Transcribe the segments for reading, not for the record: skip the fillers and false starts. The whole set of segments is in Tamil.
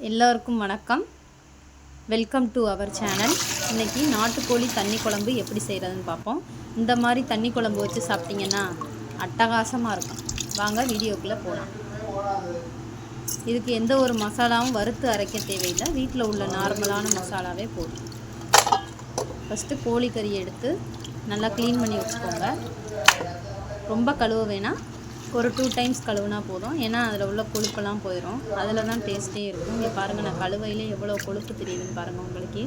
எல்லோருக்கும் வணக்கம். Welcome to our channel. இன்றைக்கி நாட்டுக்கோழி தண்ணி குழம்பு எப்படி செய்கிறதுன்னு பார்ப்போம். இந்த மாதிரி தண்ணி குழம்பு வச்சு சாப்பிட்டிங்கன்னா அட்டகாசமாக இருக்கும். வாங்க வீடியோக்குள்ளே போகலாம். இதுக்கு எந்த ஒரு மசாலாவும் வறுத்து அரைக்க தேவையில்லை. வீட்டில் உள்ள நார்மலான மசாலாவே போதும். ஃபஸ்ட்டு கோழிக்கறி எடுத்து நல்லா க்ளீன் பண்ணி வச்சுக்கோங்க. ரொம்ப கழுவ வேணாம், ஒரு 2 டைம்ஸ் கழுவுனா போதும். ஏன்னா அதில் உள்ள கொழுப்பெல்லாம் போயிடும். அதில் தான் டேஸ்ட்டே இருக்கும். இங்கே பாருங்கள், நான் கழுவையிலே எவ்வளோ கொழுப்பு தெரியுதுன்னு பாருங்கள் உங்களுக்கு.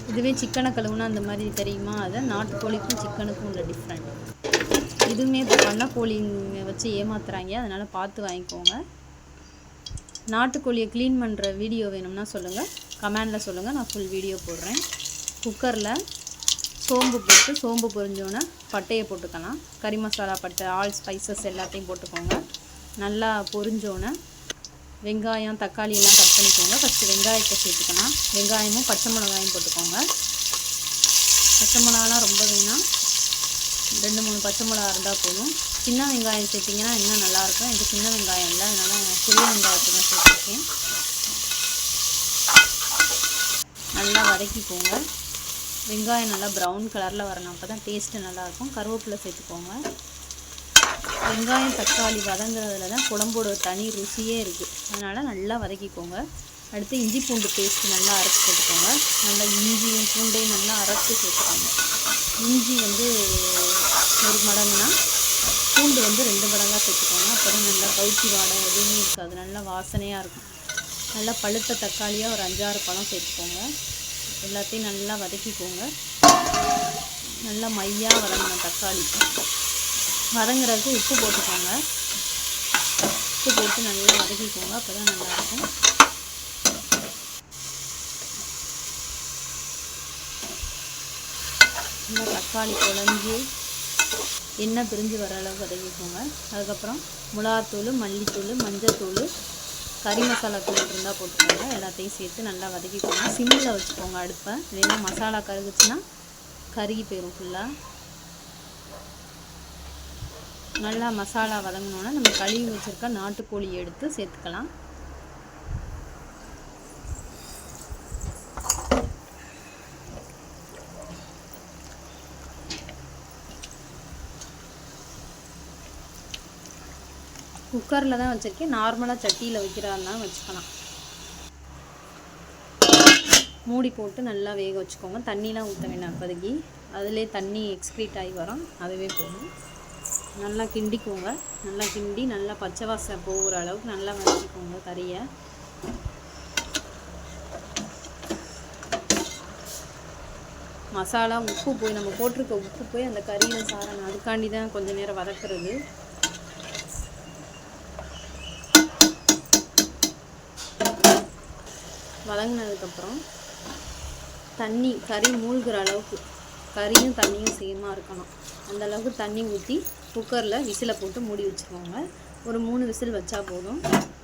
இதுவே சிக்கனை கழுவுனா அந்த மாதிரி தெரியுமா? அதை நாட்டுக்கோழிக்கும் சிக்கனுக்கும் உள்ள டிஃப்ரெண்ட். இதுவுமே இப்போ பண்ணைக்கோழிங்க வச்சு ஏமாத்துறாங்க, அதனால் பார்த்து வாங்கிக்கோங்க. நாட்டுக்கோழியை க்ளீன் பண்ணுற வீடியோ வேணும்னா சொல்லுங்கள், கமெண்டில் சொல்லுங்கள், நான் ஃபுல் வீடியோ போடுறேன். குக்கரில் சோம்பு போட்டு, சோம்பு பொரிஞ்சோன்னே பட்டையை போட்டுக்கலாம். கறி மசாலா பட்டை, ஆல் ஸ்பைசஸ் எல்லாத்தையும் போட்டுக்கோங்க. நல்லா பொரிஞ்சோன்னே வெங்காயம் தக்காளி எல்லாம் கட் பண்ணிக்கோங்க. ஃபஸ்ட்டு வெங்காயத்தை சேர்த்துக்கலாம். வெங்காயமும் பச்சை மிளகாயும் போட்டுக்கோங்க. பச்சை மிளகாலாம் ரொம்ப வேணாம், 2-3 பச்சை மிளகா இருந்தால் போதும். சின்ன வெங்காயம் சேர்த்திங்கன்னா இன்னும் நல்லாயிருக்கும். எனக்கு சின்ன வெங்காயம் இல்லை, அதனால் பெரிய வெங்காயத்தை தான் சேர்த்துருக்கேன். நல்லா வதக்கிக்கோங்க. வெங்காயம் நல்லா ப்ரௌன் கலரில் வரணும், அப்போ தான் டேஸ்ட்டு நல்லாயிருக்கும். கருவேப்பிலை சேர்த்துக்கோங்க. வெங்காயம் தக்காளி வதங்குறதுல தான் குழம்போட தனி ருசியே இருக்குது, அதனால் நல்லா வதக்கிக்கோங்க. அடுத்து இஞ்சி பூண்டு பேஸ்ட்டு நல்லா அரைச்சி போட்டுக்கோங்க. நல்லா இஞ்சியும் பூண்டையும் நல்லா அரைச்சி சேர்த்துக்கோங்க. இஞ்சி 1 மடங்குனா பூண்டு 2 மடங்காக சேர்த்துக்கோங்க. அப்போ தான் நல்லா கவுச்சி வாடை எதுவுமே இருக்காது, நல்லா வாசனையாக இருக்கும். நல்லா பழுத்த தக்காளியாக ஒரு 5-6 பழம் சேர்த்துக்கோங்க. எல்லாத்தையும் நல்லா வதக்கிக்கோங்க. நல்லா மையாக வதங்கணும். தக்காளி வதங்குறதுக்கு உப்பு போட்டுக்கோங்க. உப்பு போட்டு நல்லா வதக்கிக்கோங்க, அப்போ தான் நல்லாயிருக்கும். நல்லா தக்காளி குழஞ்சி எண்ணெய் பிரிஞ்சு வர அளவுக்கு வதக்கிக்கோங்க. அதுக்கப்புறம் மிளகாத்தூள், மல்லித்தூள், மஞ்சத்தூள், கறி மசாலா தூள் இருந்தால் போட்டுக்கோங்க. எல்லாத்தையும் சேர்த்து நல்லா வதக்கிக்கோங்க. சிம்மில் வச்சுக்கோங்க அடுப்பை, இல்லைன்னா மசாலா கருகுச்சுன்னா கருகி போயிடும் ஃபுல்லாக. நல்லா மசாலா வதங்கினோன்னா நம்ம கழுவி வச்சுருக்க நாட்டுக்கோழி எடுத்து சேர்த்துக்கலாம். குக்கரில் தான் வச்சுருக்கேன், நார்மலாக சட்டியில் வைக்கிறாருன்னா வச்சுக்கலாம். மூடி போட்டு நல்லா வேக வச்சுக்கோங்க. தண்ணிலாம் ஊற்ற வேண்டாம் இப்போதைக்கு, அதிலே தண்ணி எக்ஸ்க்ரீட் ஆகி வரும், அதுவே போதும். நல்லா கிண்டிக்கோங்க. நல்லா கிண்டி நல்லா பச்சை வாசனை போகிற அளவுக்கு நல்லா வதக்கிக்கோங்க கறியை. மசாலா உப்பு போய், நம்ம போட்டிருக்க உப்பு போய் அந்த கறியில் சாரணும், அதுக்காண்டி தான் கொஞ்சம் நேரம் வதக்குறது. வதங்கினதுக்கப்புறம் தண்ணி, கறி மூழ்கிற அளவுக்கு, கறியும் தண்ணியும் சேமாக இருக்கணும், அந்தளவுக்கு தண்ணி ஊற்றி குக்கரில் விசிலை போட்டு மூடி வச்சுக்கோங்க. ஒரு 3 விசில் வச்சா போதும்.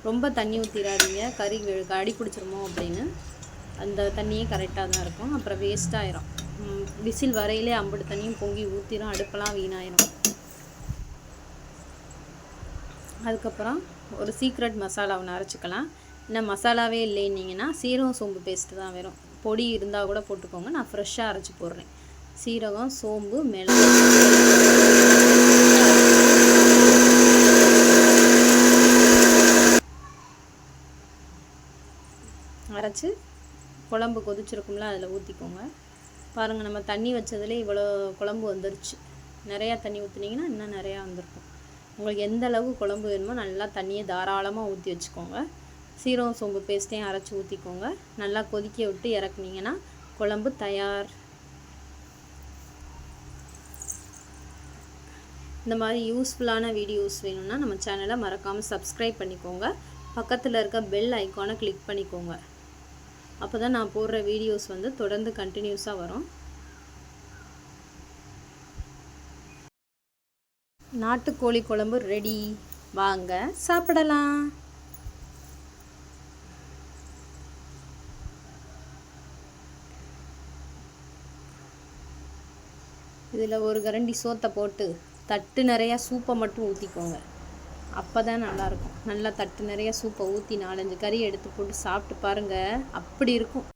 ரொம்ப தண்ணி ஊற்றிடாதீங்க, கறி அடி பிடிச்சிருமோ அப்படின்னு. அந்த தண்ணியே கரெக்டாக தான் இருக்கும், அப்புறம் வேஸ்ட்டாயிரும். விசில் வரையிலே அம்புட்டு தண்ணியும் பொங்கி ஊற்றிடும், அடுப்பெல்லாம் வீணாயிரும். அதுக்கப்புறம் ஒரு சீக்ரெட் மசாலா ஒன்று அரைச்சிக்கலாம். இன்னும் மசாலாவே இல்லைன்னீங்கன்னா சீரகம் சோம்பு பேஸ்ட்டு தான் வரும். பொடி இருந்தால் கூட போட்டுக்கோங்க, நான் ஃப்ரெஷ்ஷாக அரைச்சி போடுறேன். சீரகம், சோம்பு, மிளகு அரைச்சி குழம்பு கொதிச்சிருக்கும்ல, அதில் ஊற்றிக்கோங்க. பாருங்கள், நம்ம தண்ணி வச்சதுலேயே இவ்வளோ குழம்பு வந்துருச்சு. நிறையா தண்ணி ஊற்றுனீங்கன்னா இன்னும் நிறையா வந்திருக்கும். உங்களுக்கு எந்த அளவு குழம்பு வேணுமோ நல்லா தண்ணியை தாராளமாக ஊற்றி வச்சுக்கோங்க. சீரகம் சோம்பு பேஸ்ட்டையும் அரைச்சி ஊற்றிக்கோங்க. நல்லா கொதிக்க விட்டு இறக்குனீங்கன்னா குழம்பு தயார். இந்த மாதிரி யூஸ்ஃபுல்லான வீடியோஸ் வேணும்னா நம்ம சேனலை மறக்காமல் சப்ஸ்கிரைப் பண்ணிக்கோங்க. பக்கத்தில் இருக்க பெல் ஐக்கானை கிளிக் பண்ணிக்கோங்க. அப்போ தான் நான் போடுற வீடியோஸ் தொடர்ந்து கண்டினியூஸாக வரும். நாட்டுக்கோழி குழம்பு ரெடி, வாங்க சாப்பிடலாம். இதில் ஒரு கரண்டி சோத்தை போட்டு தட்டு நிறையா சூப்பை மட்டும் ஊற்றிக்கோங்க. அப்போ தான் நல்லாயிருக்கும். நல்லா தட்டு நிறைய சூப்பை ஊற்றி 4-5 கறி எடுத்து போட்டு சாப்பிட்டு பாருங்கள், அப்படி இருக்கும்.